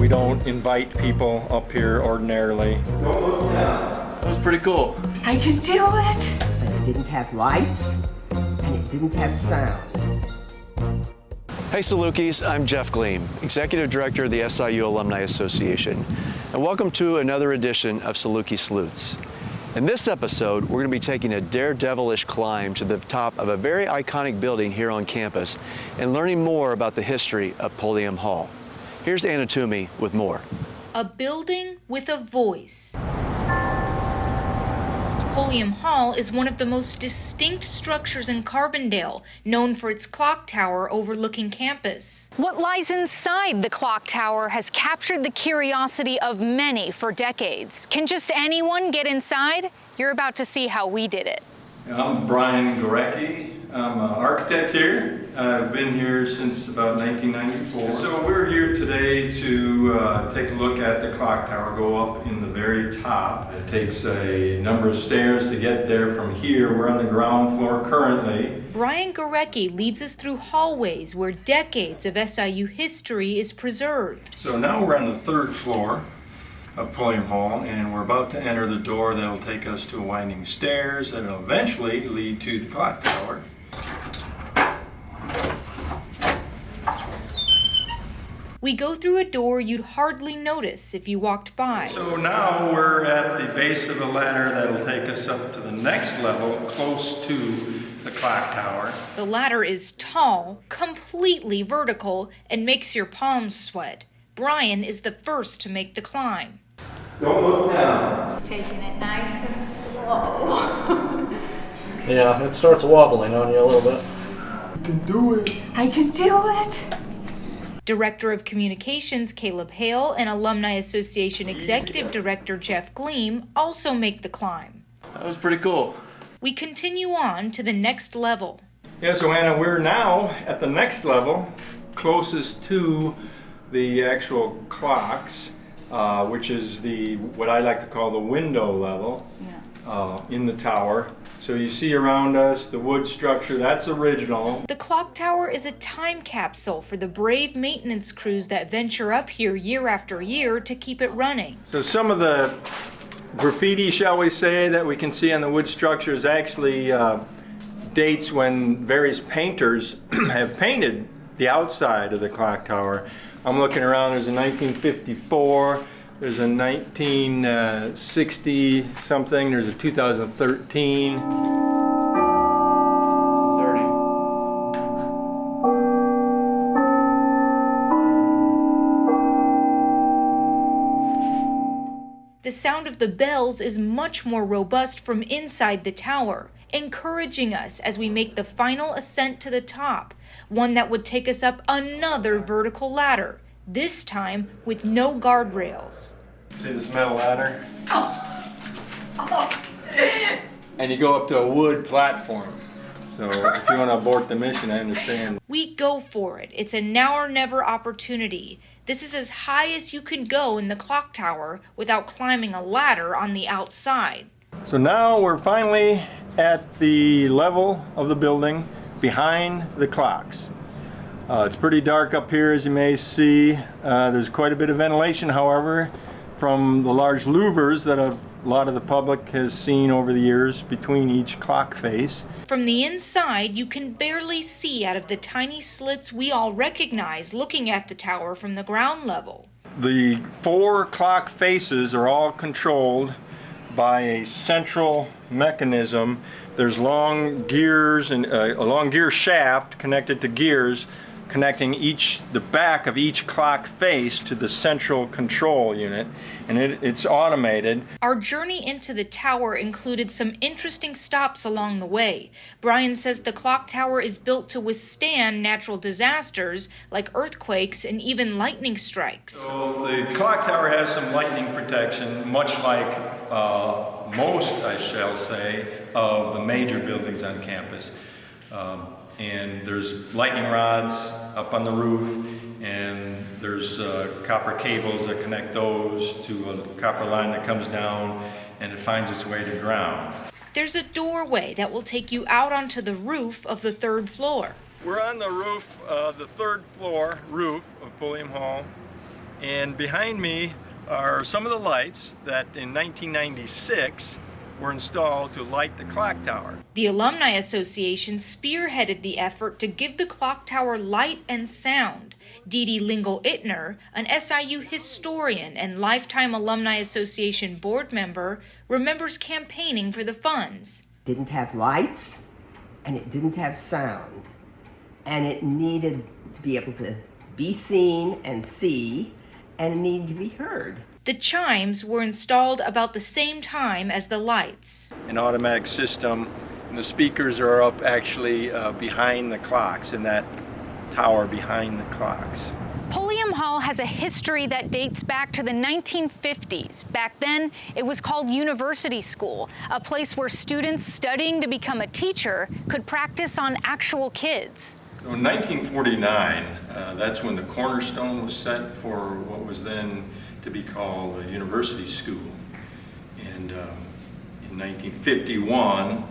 We don't invite people up here ordinarily. That was pretty cool. I can do it! But it didn't have lights, and it didn't have sound. Hey Salukis, I'm Jeff Gleam, Executive Director of the SIU Alumni Association, and welcome to another edition of Saluki Sleuths. In this episode, we're going to be taking a daredevilish climb to the top of a very iconic building here on campus and learning more about the history of Pulliam Hall. Here's Anna Toomey with more. A building with a voice. Pulliam Hall is one of the most distinct structures in Carbondale, known for its clock tower overlooking campus. What lies inside the clock tower has captured the curiosity of many for decades. Can just anyone get inside? You're about to see how we did it. I'm Brian Gorecki. I'm an architect here. I've been here since about 1994. So we're here today to take a look at the clock tower, go up in the very top. It takes a number of stairs to get there from here. We're on the ground floor currently. Brian Gorecki leads us through hallways where decades of SIU history is preserved. So now we're on the third floor of Pulliam Hall, and we're about to enter the door that'll take us to winding stairs that'll eventually lead to the clock tower. We go through a door you'd hardly notice if you walked by. So now we're at the base of the ladder that'll take us up to the next level, close to the clock tower. The ladder is tall, completely vertical, and makes your palms sweat. Brian is the first to make the climb. Don't look down. Taking it nice and slow. Yeah, it starts wobbling on you a little bit. You can do it. I can do it! Director of Communications Caleb Hale and Alumni Association Executive Director Jeff Gleam also make the climb. That was pretty cool. We continue on to the next level. Yeah, so Anna, we're now at the next level, closest to the actual clocks, which is what I like to call the window level in the tower. So you see around us the wood structure, that's original. The clock tower is a time capsule for the brave maintenance crews that venture up here year after year to keep it running. So some of the graffiti, shall we say, that we can see on the wood structure is actually dates when various painters have painted the outside of the clock tower. I'm looking around, there's a 1954, there's a 1960 something, there's a 2013. 30. The sound of the bells is much more robust from inside the tower, encouraging us as we make the final ascent to the top, one that would take us up another vertical ladder, this time with no guardrails. See this metal ladder? And you go up to a wood platform. So if you want to abort the mission, I understand. We go for it. It's a now or never opportunity. This is as high as you can go in the clock tower without climbing a ladder on the outside. So now we're finally at the level of the building behind the clocks. It's pretty dark up here, as you may see. There's quite a bit of ventilation, however, from the large louvers that a lot of the public has seen over the years between each clock face. From the inside, you can barely see out of the tiny slits we all recognize looking at the tower from the ground level. The 4 clock faces are all controlled by a central mechanism. There's long gears and a long gear shaft connected to gears connecting the back of each clock face to the central control unit, and it's automated. Our journey into the tower included some interesting stops along the way. Brian says the clock tower is built to withstand natural disasters like earthquakes and even lightning strikes. So the clock tower has some lightning protection, much like most, I shall say, of the major buildings on campus. And there's lightning rods up on the roof, and there's copper cables that connect those to a copper line that comes down, and it finds its way to ground. There's a doorway that will take you out onto the roof of the 3rd floor. We're on the roof, the 3rd floor roof of Pulliam Hall. And behind me are some of the lights that in 1996 were installed to light the clock tower. The Alumni Association spearheaded the effort to give the clock tower light and sound. Dee Dee Lingle-Ittner, an SIU historian and lifetime Alumni Association board member, remembers campaigning for the funds. Didn't have lights, and it didn't have sound. And it needed to be able to be seen and see, and it needed to be heard. The chimes were installed about the same time as the lights. An automatic system, and the speakers are up actually behind the clocks, in that tower behind the clocks. Pulliam Hall has a history that dates back to the 1950s. Back then, it was called University School, a place where students studying to become a teacher could practice on actual kids. So in 1949, that's when the cornerstone was set for what was then to be called a university school. And in 1951,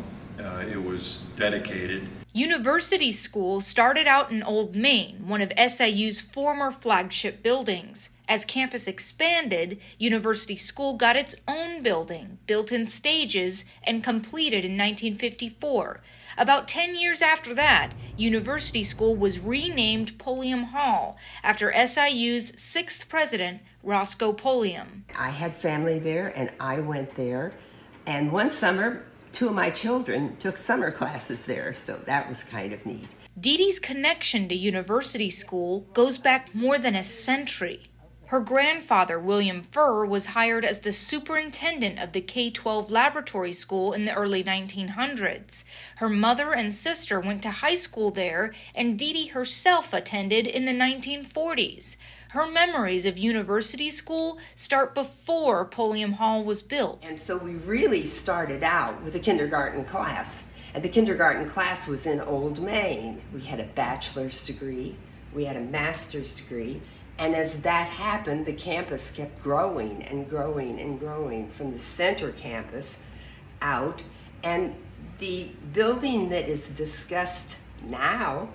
it was dedicated. University School started out in Old Main, one of SIU's former flagship buildings. As campus expanded, University School got its own building, built in stages, and completed in 1954. About 10 years after that, University School was renamed Pulliam Hall after SIU's 6th president, Roscoe Pulliam. I had family there, and I went there. And one summer, 2 of my children took summer classes there, so that was kind of neat. Dee Dee's connection to University School goes back more than a century. Her grandfather, William Furr, was hired as the superintendent of the K-12 laboratory school in the early 1900s. Her mother and sister went to high school there, and Dee Dee herself attended in the 1940s. Her memories of University School start before Pulliam Hall was built. And so we really started out with a kindergarten class. And the kindergarten class was in Old Main. We had a bachelor's degree, we had a master's degree, and as that happened, the campus kept growing and growing and growing from the center campus out. And the building that is discussed now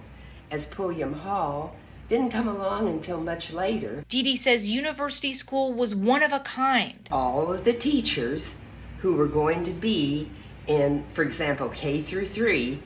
as Pulliam Hall didn't come along until much later. Dee Dee says University School was one of a kind. All of the teachers who were going to be in, for example, K through 3,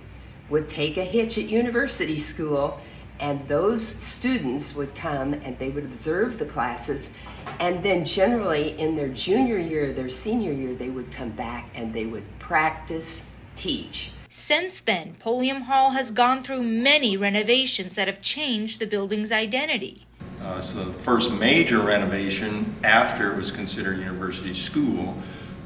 would take a hitch at University School, and those students would come and they would observe the classes, and then generally in their junior year, their senior year, they would come back and they would practice, teach. Since then, Pulliam Hall has gone through many renovations that have changed the building's identity. So the first major renovation after it was considered University School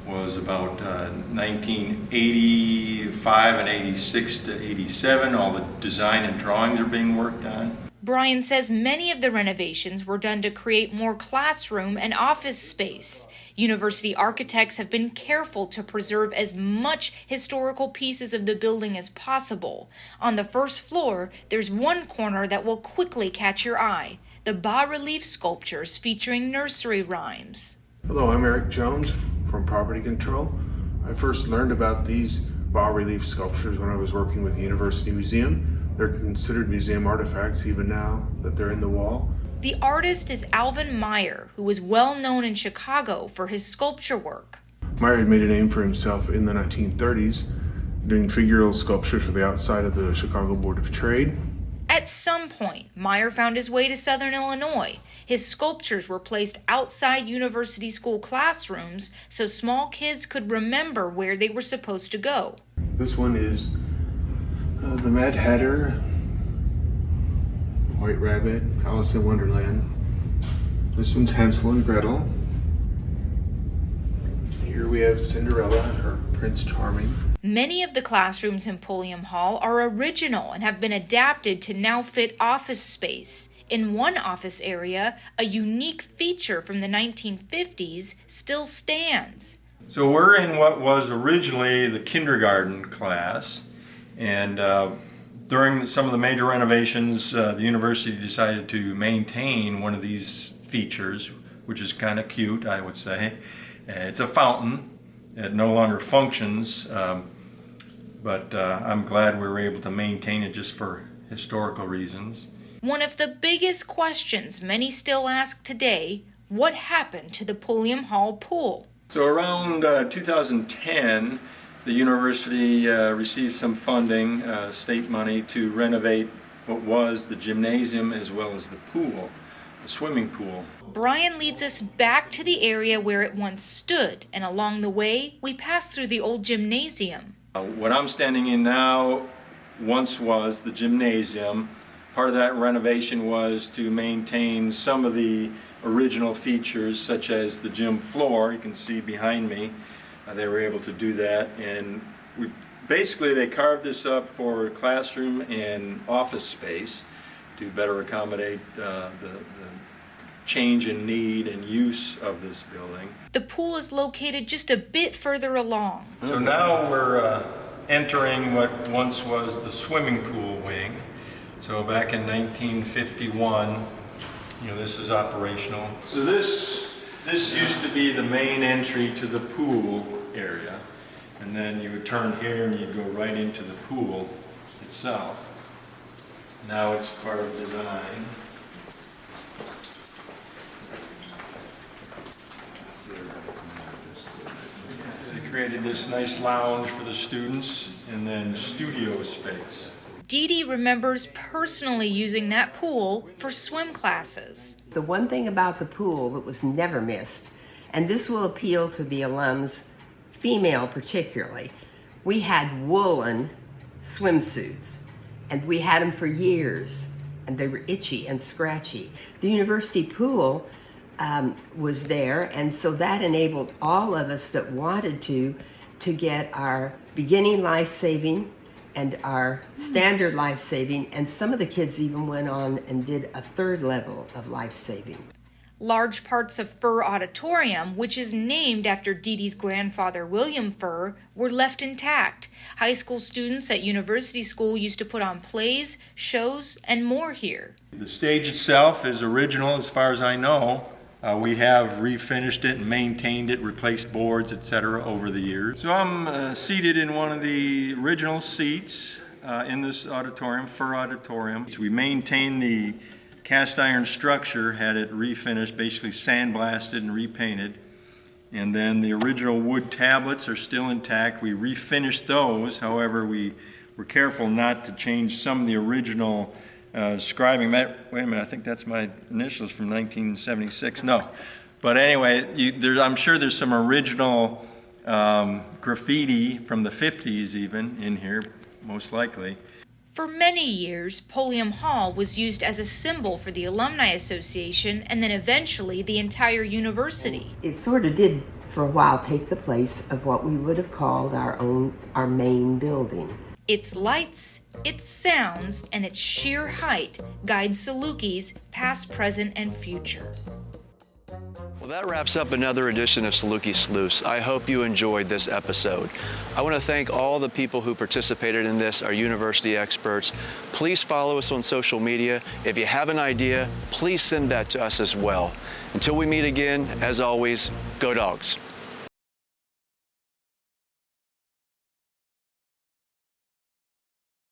was about 1985 and 86 to 87. All the design and drawings are being worked on. Brian says many of the renovations were done to create more classroom and office space. University architects have been careful to preserve as much historical pieces of the building as possible. On the first floor, there's one corner that will quickly catch your eye: the bas-relief sculptures featuring nursery rhymes. Hello, I'm Eric Jones from Property Control. I first learned about these bas-relief sculptures when I was working with the University Museum. They're considered museum artifacts even now that they're in the wall. The artist is Alvin Meyer, who was well known in Chicago for his sculpture work. Meyer had made a name for himself in the 1930s, doing figural sculptures for the outside of the Chicago Board of Trade. At some point, Meyer found his way to Southern Illinois. His sculptures were placed outside University School classrooms so small kids could remember where they were supposed to go. This one is the Mad Hatter, White Rabbit, Alice in Wonderland. This one's Hansel and Gretel. Here we have Cinderella and her Prince Charming. Many of the classrooms in Pulliam Hall are original and have been adapted to now fit office space. In one office area, a unique feature from the 1950s still stands. So we're in what was originally the kindergarten class, and during some of the major renovations, the university decided to maintain one of these features, which is kind of cute, I would say. It's a fountain. It no longer functions, but I'm glad we were able to maintain it just for historical reasons. One of the biggest questions many still ask today, what happened to the Pulliam Hall pool? So around 2010, the university received some funding, state money, to renovate what was the gymnasium as well as the pool, the swimming pool. Brian leads us back to the area where it once stood, and along the way, we pass through the old gymnasium. What I'm standing in now once was the gymnasium. Part of that renovation was to maintain some of the original features, such as the gym floor. You can see behind me, they were able to do that, and basically they carved this up for classroom and office space to better accommodate the change in need and use of this building. The pool is located just a bit further along. So now we're entering what once was the swimming pool wing. So back in 1951, this is operational. So this used to be the main entry to the pool area. And then you would turn here and you'd go right into the pool itself. Now it's part of design. They created this nice lounge for the students and then studio space. Dee Dee remembers personally using that pool for swim classes. The one thing about the pool that was never missed, and this will appeal to the alums, female particularly, we had woolen swimsuits, and we had them for years, and they were itchy and scratchy. The university pool was there, and so that enabled all of us that wanted to get our beginning life-saving and our standard life-saving, and some of the kids even went on and did a third level of life-saving. Large parts of Furr Auditorium, which is named after Dee Dee's grandfather William Furr, were left intact. High school students at University School used to put on plays, shows, and more here. The stage itself is original as far as I know. We have refinished it and maintained it, replaced boards, etc. over the years. So I'm seated in one of the original seats in this auditorium, Furr Auditorium. So we maintained the cast iron structure, had it refinished, basically sandblasted and repainted. And then the original wood tablets are still intact. We refinished those. However, we were careful not to change some of the original scribing. Wait a minute, I think that's my initials from 1976. No. But anyway, I'm sure there's some original graffiti from the 50s even in here, most likely. For many years, Pulliam Hall was used as a symbol for the Alumni Association and then eventually the entire university. It sort of did, for a while, take the place of what we would have called our main building. Its lights, its sounds, and its sheer height guide Salukis past, present, and future. Well, that wraps up another edition of Saluki Sleuths. I hope you enjoyed this episode. I want to thank all the people who participated in this, our university experts. Please follow us on social media. If you have an idea, please send that to us as well. Until we meet again, as always, go Dogs.